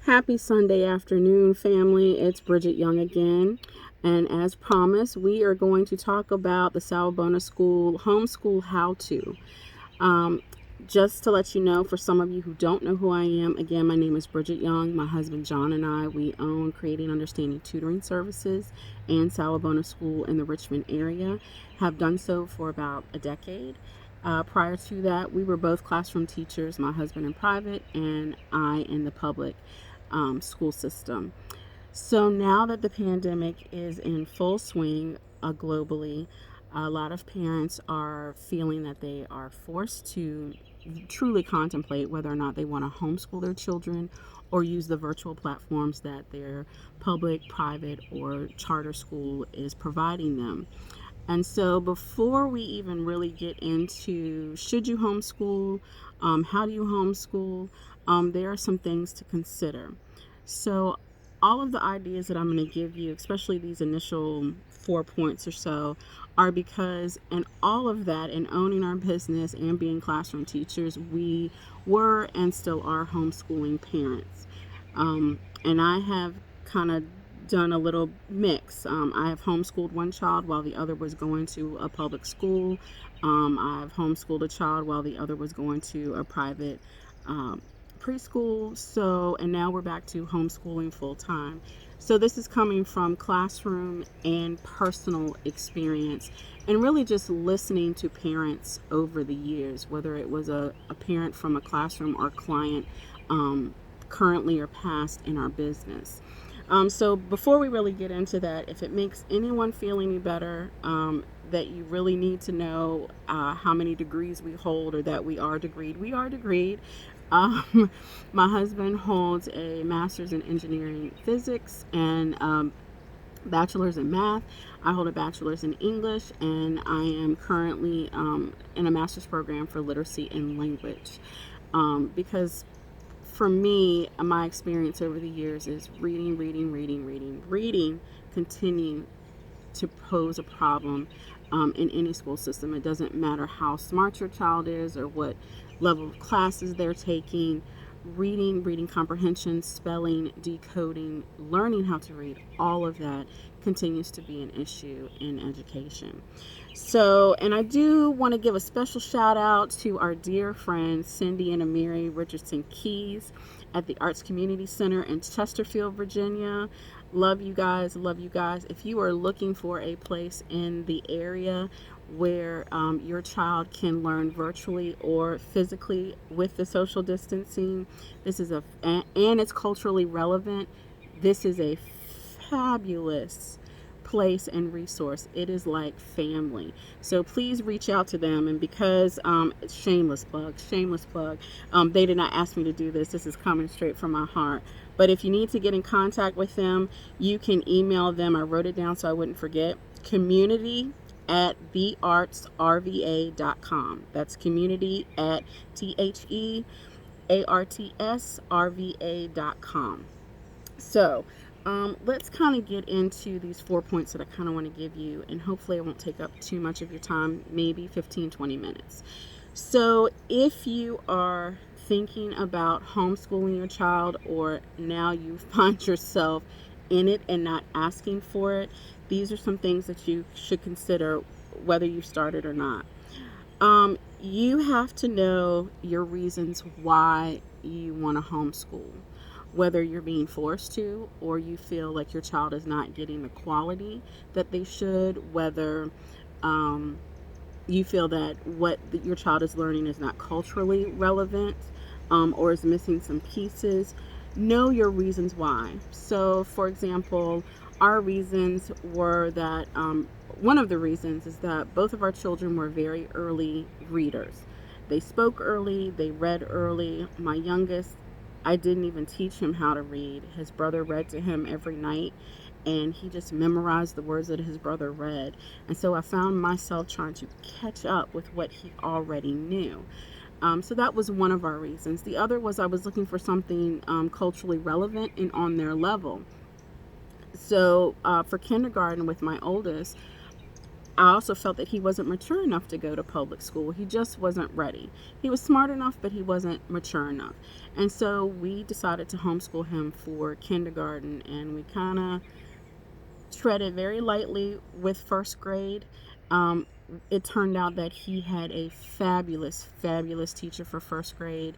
Happy Sunday afternoon, family. It's Bridget Young again. And as promised, we are going to talk about the Sawabona School Homeschool How To. Um, just to let you know, for some of you who don't know who I am, again, my name is Bridget Young. My husband John and I, we own Creating Understanding Tutoring Services and Sawabona School in the Richmond area. Have done so for about a decade. Prior to that, we were both classroom teachers, my husband in private and I in the public school system. So now that the pandemic is in full swing globally, a lot of parents are feeling that they are forced to truly contemplate whether or not they want to homeschool their children or use the virtual platforms that their public, private, or charter school is providing them. And so, before we even really get into should you homeschool, how do you homeschool, there are some things to consider. So, all of the ideas that I'm going to give you, especially these initial 4 points or so, are because in all of that, in owning our business and being classroom teachers, we were and still are homeschooling parents. And I have kind of done a little mix. I have homeschooled one child while the other was going to a public school. I've homeschooled a child while the other was going to a private um, preschool. So, and now we're back to homeschooling full time. So, this is coming from classroom and personal experience, and really just listening to parents over the years, whether it was a parent from a classroom or client currently or past in our business. So before we really get into that, if it makes anyone feel any better, that you really need to know how many degrees we hold or that we are degreed. We are degreed. Um, my husband holds a master's in engineering physics and bachelor's in math. I hold a bachelor's in English, and I am currently in a master's program for literacy and language. Because for me, my experience over the years is reading continue to pose a problem in any school system. It doesn't matter how smart your child is or what level of classes they're taking. Reading comprehension, spelling, decoding, learning how to read, all of that continues to be an issue in education. So, and I do want to give a special shout out to our dear friends Cindy and Amiri Richardson Keys at the Arts Community Center in Chesterfield, Virginia. Love you guys, love you guys. If you are looking for a place in the area where your child can learn virtually or physically with the social distancing, this is and it's culturally relevant. This is a fabulous place and resource. It is like family. So please reach out to them. And because shameless plug, they did not ask me to do this. This is coming straight from my heart. But if you need to get in contact with them, you can email them. I wrote it down so I wouldn't forget. Community at theartsrva.com. That's community at theartsrva.com. So, let's kind of get into these 4 points that I kind of want to give you, and hopefully, I won't take up too much of your time, maybe 15-20 minutes. So, if you are thinking about homeschooling your child, or now you find yourself in it and not asking for it, these are some things that you should consider whether you started or not. You have to know your reasons why you want to homeschool, whether you're being forced to or you feel like your child is not getting the quality that they should, whether um, you feel that what your child is learning is not culturally relevant, or is missing some pieces. Know your reasons why. So, for example, our reasons were that one of the reasons is that both of our children were very early readers. They spoke early, they read early. My youngest, I didn't even teach him how to read. His brother read to him every night, and he just memorized the words that his brother read. And so I found myself trying to catch up with what he already knew. So that was one of our reasons. The other was I was looking for something culturally relevant and on their level. So for kindergarten with my oldest, I also felt that he wasn't mature enough to go to public school. He just wasn't ready. He was smart enough, but he wasn't mature enough. And so we decided to homeschool him for kindergarten, and we kind of treaded very lightly with first grade. Um, it turned out that he had a fabulous, fabulous teacher for first grade.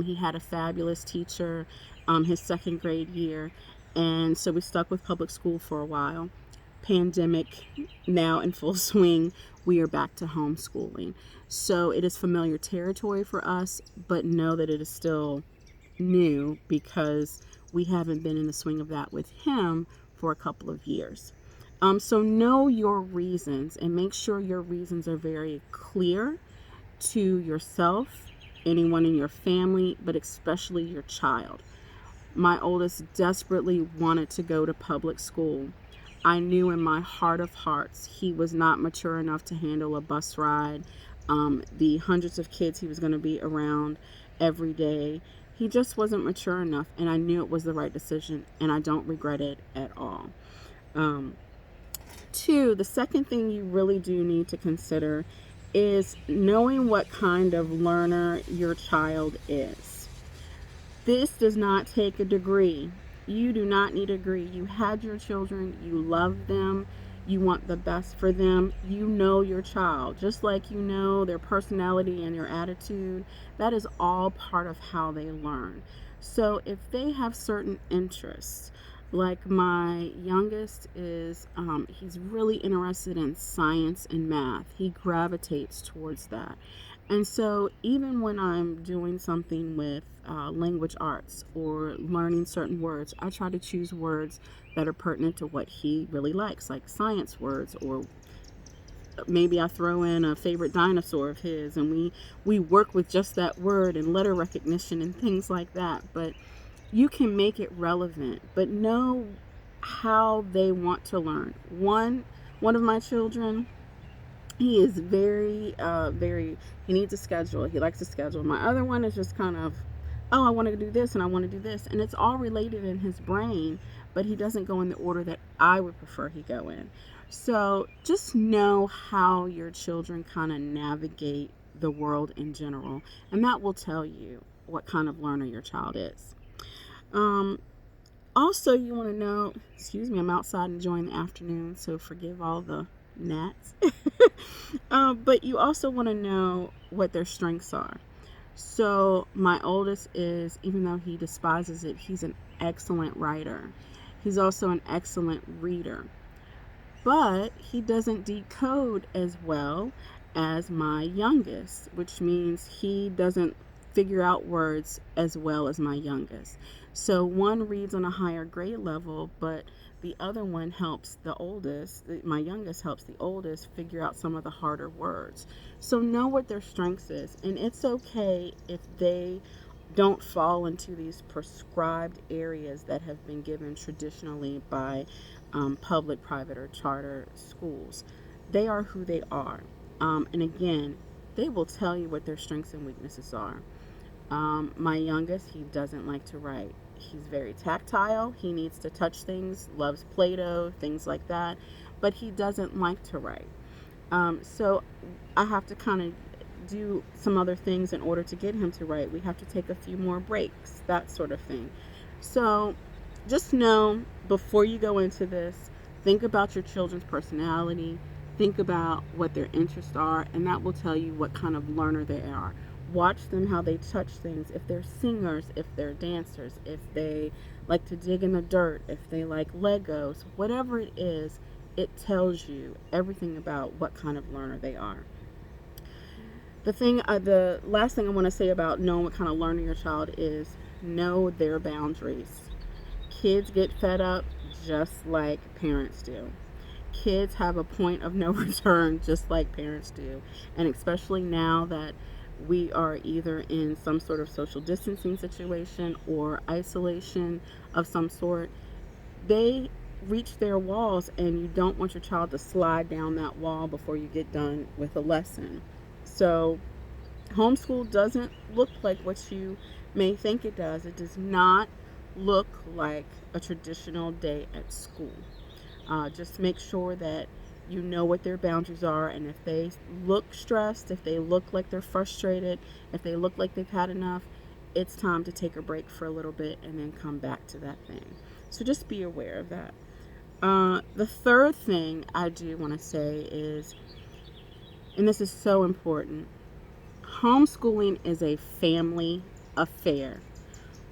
He had a fabulous teacher his second grade year. And so we stuck with public school for a while. Pandemic now in full swing, we are back to homeschooling. So it is familiar territory for us, but know that it is still new because we haven't been in the swing of that with him for a couple of years. So know your reasons and make sure your reasons are very clear to yourself, anyone in your family, but especially your child. My oldest desperately wanted to go to public school. I knew in my heart of hearts he was not mature enough to handle a bus ride, the hundreds of kids he was going to be around every day. He just wasn't mature enough, and I knew it was the right decision, and I don't regret it at all. Two, the second thing you really do need to consider is knowing what kind of learner your child is. This does not take a degree. You do not need a degree. You had your children, you love them, you want the best for them. You know your child, just like you know their personality and their attitude. That is all part of how they learn. So if they have certain interests, like my youngest is, he's really interested in science and math. He gravitates towards that. And so even when I'm doing something with language arts or learning certain words, I try to choose words that are pertinent to what he really likes, like science words, or maybe I throw in a favorite dinosaur of his, and we work with just that word and letter recognition and things like that. But you can make it relevant, but know how they want to learn. One of my children, he is very, he needs a schedule. He likes a schedule. My other one is just kind of, oh, I want to do this and I want to do this. And it's all related in his brain, but he doesn't go in the order that I would prefer he go in. So just know how your children kind of navigate the world in general, and that will tell you what kind of learner your child is. Also, you want to know, excuse me, I'm outside enjoying the afternoon, so forgive all the gnats. But you also want to know what their strengths are. So my oldest is, even though he despises it, he's an excellent writer. He's also an excellent reader. But he doesn't decode as well as my youngest, which means he doesn't figure out words as well as my youngest. So one reads on a higher grade level, but the other one helps the oldest, my youngest helps the oldest figure out some of the harder words. So know what their strengths is, and it's okay if they don't fall into these prescribed areas that have been given traditionally by public, private, or charter schools. They are who they are. And again, they will tell you what their strengths and weaknesses are. My youngest, he doesn't like to write. He's very tactile. He needs to touch things, loves Play-Doh, things like that, but he doesn't like to write. So I have to kind of do some other things in order to get him to write. We have to take a few more breaks, that sort of thing. So just know, before you go into this, think about your children's personality, think about what their interests are, and that will tell you what kind of learner they are. Watch them, how they touch things, if they're singers, if they're dancers, if they like to dig in the dirt, if they like Legos, whatever it is, it tells you everything about what kind of learner they are. The last thing I want to say about knowing what kind of learner your child is, know their boundaries. Kids get fed up just like parents do. Kids have a point of no return just like parents do. And especially now that we are either in some sort of social distancing situation or isolation of some sort, they reach their walls, and you don't want your child to slide down that wall before you get done with a lesson. So homeschool doesn't look like what you may think it does. It does not look like a traditional day at school. Just make sure that You know what their boundaries are, and if they look stressed, if they look like they're frustrated, if they look like they've had enough, it's time to take a break for a little bit and then come back to that thing. So just be aware of that. The third thing I do want to say is, and this is so important, homeschooling is a family affair.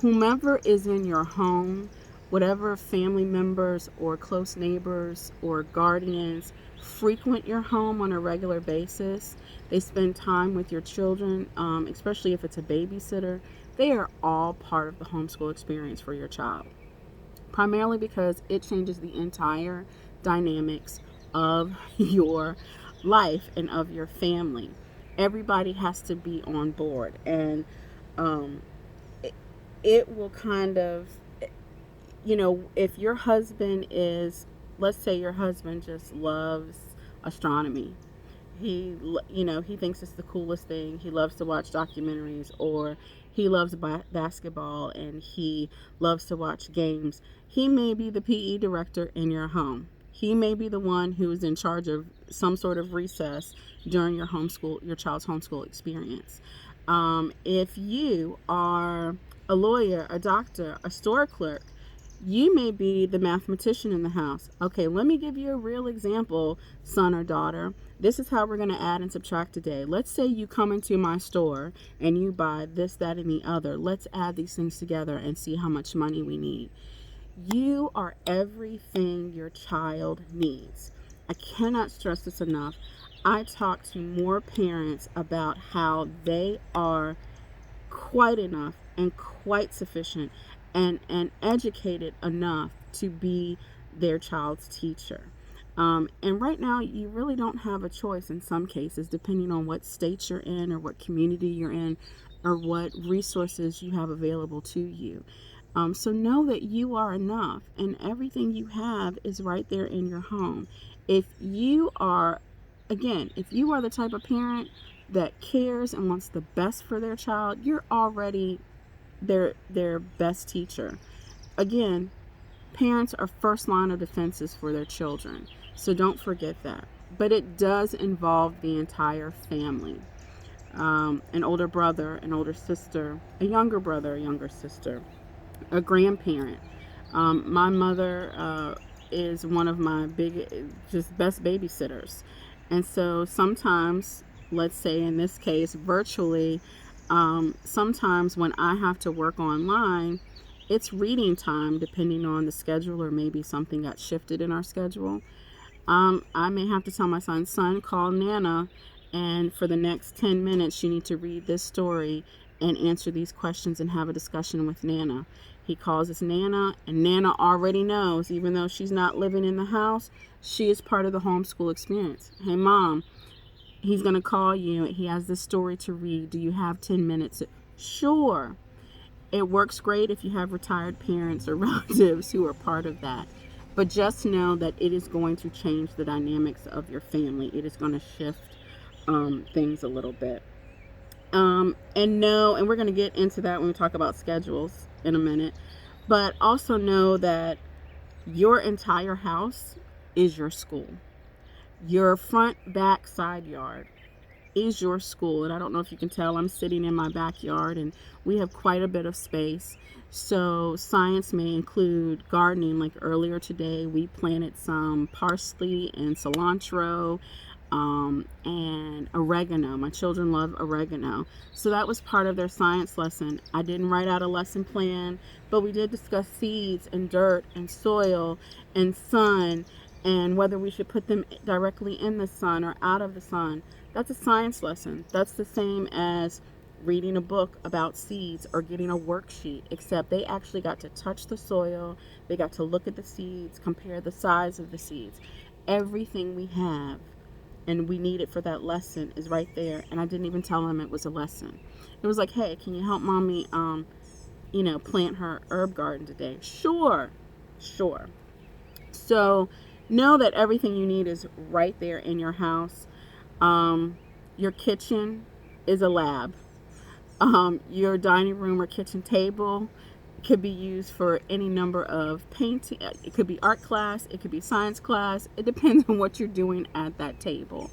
Whomever is in your home, whatever family members or close neighbors or guardians frequent your home on a regular basis, they spend time with your children, especially if it's a babysitter, they are all part of the homeschool experience for your child. Primarily because it changes the entire dynamics of your life and of your family. Everybody has to be on board, and um, it will kind of, if your husband is, let's say your husband just loves astronomy. He thinks it's the coolest thing. He loves to watch documentaries, or he loves basketball, and he loves to watch games. He may be the PE director in your home. He may be the one who is in charge of some sort of recess during your child's homeschool experience. If you are a lawyer, a doctor, a store clerk, you may be the mathematician in the house. Okay, let me give you a real example, son or daughter. This is how we're going to add and subtract today. Let's say you come into my store and you buy this, that, and the other. Let's add these things together and see how much money we need. You are everything your child needs. I cannot stress this enough. I talk to more parents about how they are quite enough and quite sufficient and educated enough to be their child's teacher. And right now, you really don't have a choice in some cases, depending on what state you're in or what community you're in or what resources you have available to you. So know that you are enough, and everything you have is right there in your home. If you are, again, if you are the type of parent that cares and wants the best for their child, you're already their best teacher. Again, parents are first line of defenses for their children, so don't forget that. But it does involve the entire family. An older brother, an older sister, a younger brother, a younger sister, a grandparent. My mother is one of my just best babysitters. And so sometimes, let's say in this case, virtually, sometimes when I have to work online, it's reading time depending on the schedule, or maybe something got shifted in our schedule. I may have to tell my son, call Nana, and for the next 10 minutes, you need to read this story and answer these questions and have a discussion with Nana. He calls us Nana, and Nana already knows, even though she's not living in the house, she is part of the homeschool experience. Hey, Mom, he's going to call you. He has this story to read. Do you have 10 minutes? Sure. It works great if you have retired parents or relatives who are part of that. But just know that it is going to change the dynamics of your family. It is going to shift things a little bit. And we're going to get into that when we talk about schedules in a minute. But also know that your entire house is your school. Your front, back, side yard is your school. And I don't know if you can tell, I'm sitting in my backyard and we have quite a bit of space. So science may include gardening. Like earlier today, we planted some parsley and cilantro and oregano. My children love oregano. So that was part of their science lesson. I didn't write out a lesson plan, but we did discuss seeds and dirt and soil and sun, and whether we should put them directly in the sun or out of the sun. That's a science lesson. That's the same as reading a book about seeds or getting a worksheet, except they actually got to touch the soil. They got to look at the seeds, compare the size of the seeds. Everything we have and we need it for that lesson is right there. And I didn't even tell them it was a lesson. It was like, hey, can you help Mommy, plant her herb garden today? Sure. So know that everything you need is right there in your house. Your kitchen is a lab. Your dining room or kitchen table could be used for any number of painting. It could be art class. It could be science class. It depends on what you're doing at that table.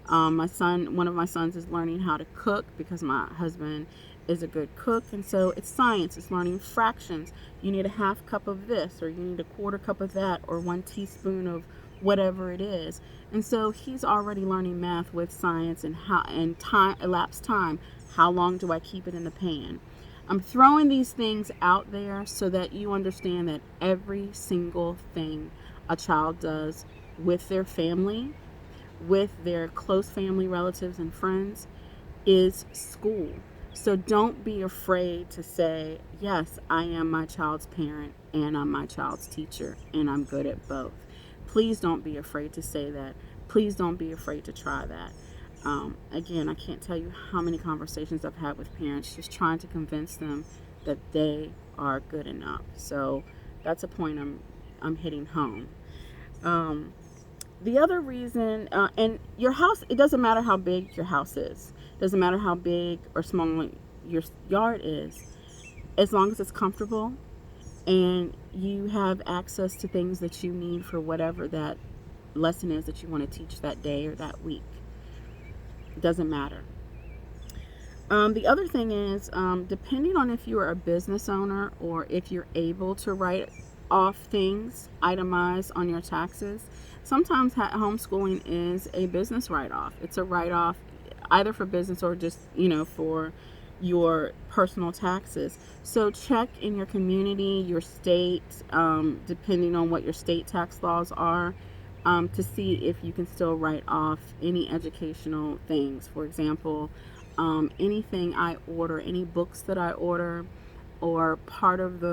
One of my sons is learning how to cook because my husband is a good cook, and so it's science. It's learning fractions. You need a half cup of this, or you need a quarter cup of that, or 1 teaspoon of whatever it is. And so he's already learning math with science and how and time elapsed time. How long do I keep it in the pan? I'm throwing these things out there so that you understand that every single thing a child does with their family, with their close family, relatives, and friends is school. So don't be afraid to say, yes, I am my child's parent and I'm my child's teacher and I'm good at both. Please don't be afraid to say that. Please don't be afraid to try that. Again, I can't tell you how many conversations I've had with parents just trying to convince them that they are good enough. So that's a point I'm hitting home. The other reason, and your house, it doesn't matter how big your house is. It doesn't matter how big or small your yard is. As long as it's comfortable and you have access to things that you need for whatever that lesson is that you want to teach that day or that week. It doesn't matter. The other thing is, depending on if you're a business owner or if you're able to write off things itemized on your taxes, sometimes homeschooling is a business write-off. It's a write-off either for business or just, for your personal taxes. So check in your community, your state, depending on what your state tax laws are, to see if you can still write off any educational things. For example, anything I order, any books that I order, or part of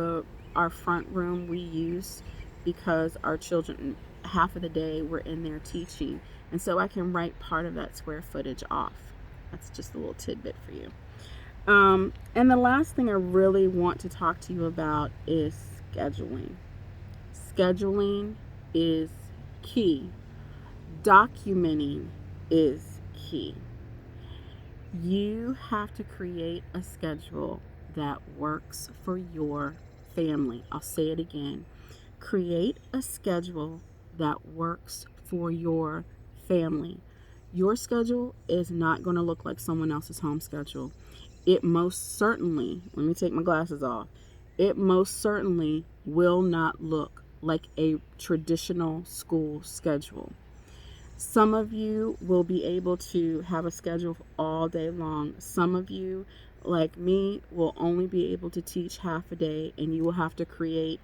our front room we use because our children half of the day we're in there teaching, and so I can write part of that square footage off. That's just a little tidbit for you. And the last thing I really want to talk to you about is scheduling. Scheduling is key. Documenting is key. You have to create a schedule that works for your family. I'll say it again. Create a schedule that works for your family. Your schedule is not going to look like someone else's home schedule. It most certainly, let me take my glasses off, it most certainly will not look like a traditional school schedule. Some of you will be able to have a schedule all day long. Some of you, like me, will only be able to teach half a day, and you will have to create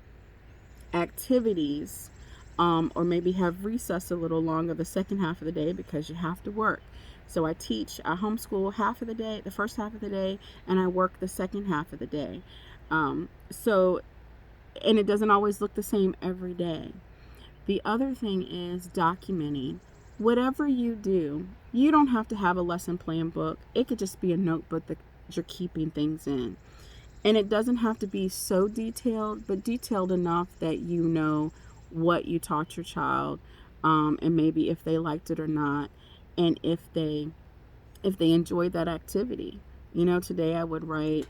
activities or maybe have recess a little longer the second half of the day because you have to work. So I homeschool half of the day, the first half of the day, and I work the second half of the day. And it doesn't always look the same every day. The other thing is documenting. Whatever you do, you don't have to have a lesson plan book. It could just be a notebook that you're keeping things in. And it doesn't have to be so detailed, but detailed enough that you know what you taught your child, and maybe if they liked it or not, and if they enjoyed that activity. Today I would write,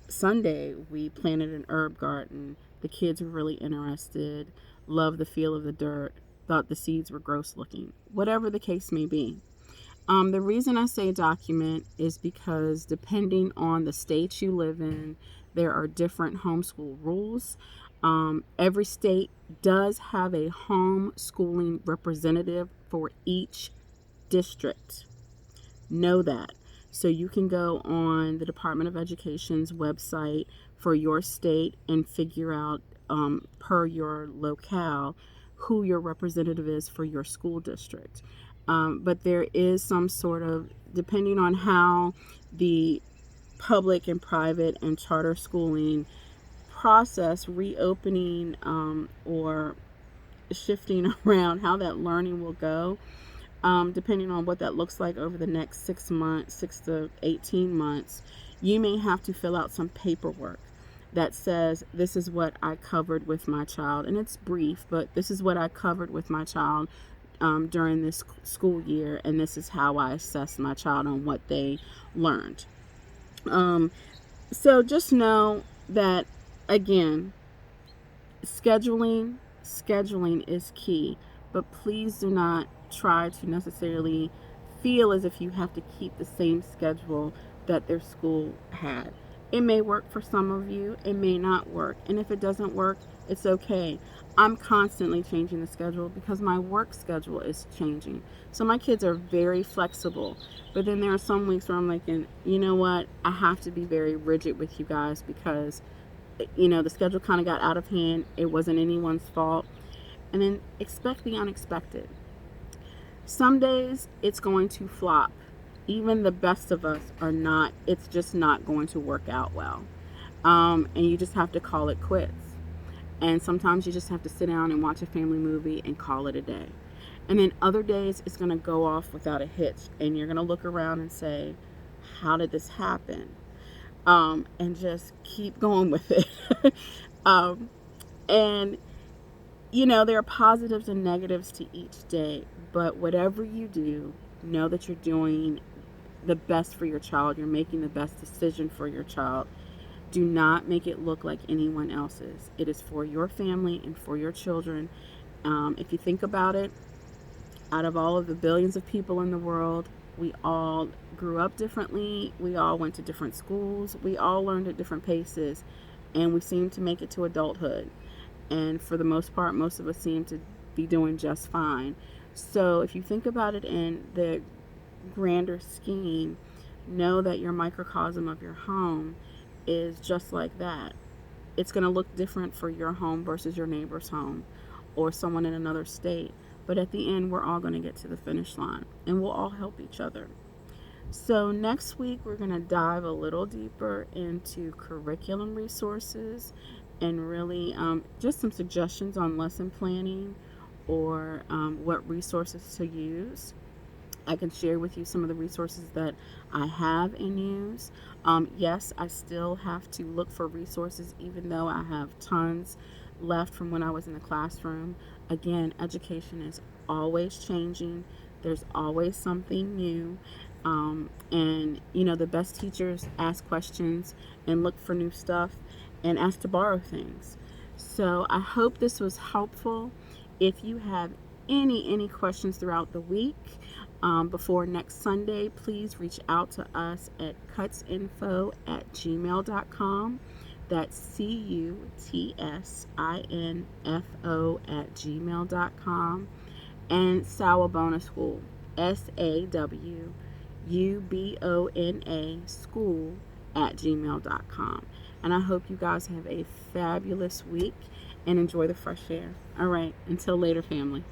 Sunday we planted an herb garden. The kids were really interested, loved the feel of the dirt, thought the seeds were gross looking. Whatever the case may be. The reason I say document is because depending on the state you live in, there are different homeschool rules. Every state does have a homeschooling representative for each district. Know that. So you can go on the Department of Education's website for your state and figure out, per your locale, who your representative is for your school district. But there is some sort of, depending on how the public and private and charter schooling process reopening or shifting around how that learning will go, depending on what that looks like over the next 6 to 18 months, you may have to fill out some paperwork that says, this is what I covered with my child. And it's brief, but this is what I covered with my child during this school year, and this is how I assessed my child on what they learned. So just know that, again, scheduling is key, but please do not try to necessarily feel as if you have to keep the same schedule that their school had. It may work for some of you, it may not work, and if it doesn't work, it's okay. I'm constantly changing the schedule because my work schedule is changing. So my kids are very flexible, but then there are some weeks where I'm like, you know what, I have to be very rigid with you guys because the schedule kind of got out of hand. It wasn't anyone's fault. And then expect the unexpected. Some days it's going to flop. Even the best of us are not, it's just not going to work out well. And you just have to call it quits. And sometimes you just have to sit down and watch a family movie and call it a day. And then other days it's going to go off without a hitch. And you're going to look around and say, how did this happen? And just keep going with it. And, there are positives and negatives to each day, but whatever you do, know that you're doing the best for your child. You're making the best decision for your child. Do not make it look like anyone else's. It is for your family and for your children. If you think about it, out of all of the billions of people in the world, we all grew up differently. We all went to different schools. We all learned at different paces, and we seem to make it to adulthood. And for the most part, most of us seem to be doing just fine. So if you think about it in the grander scheme, know that your microcosm of your home is just like that. It's going to look different for your home versus your neighbor's home or someone in another state. But at the end, we're all going to get to the finish line, and we'll all help each other. So next week, we're going to dive a little deeper into curriculum resources and really just some suggestions on lesson planning or what resources to use. I can share with you some of the resources that I have and use. Yes, I still have to look for resources even though I have tons left from when I was in the classroom. Again, education is always changing. There's always something new. And the best teachers ask questions and look for new stuff and ask to borrow things. So I hope this was helpful. If you have any questions throughout the week, before next Sunday, please reach out to us at cutsinfo@gmail.com. That's cutsinfo@gmail.com. And Sawabona School, SAWUBONA school@gmail.com. And I hope you guys have a fabulous week and enjoy the fresh air. All right, until later, family.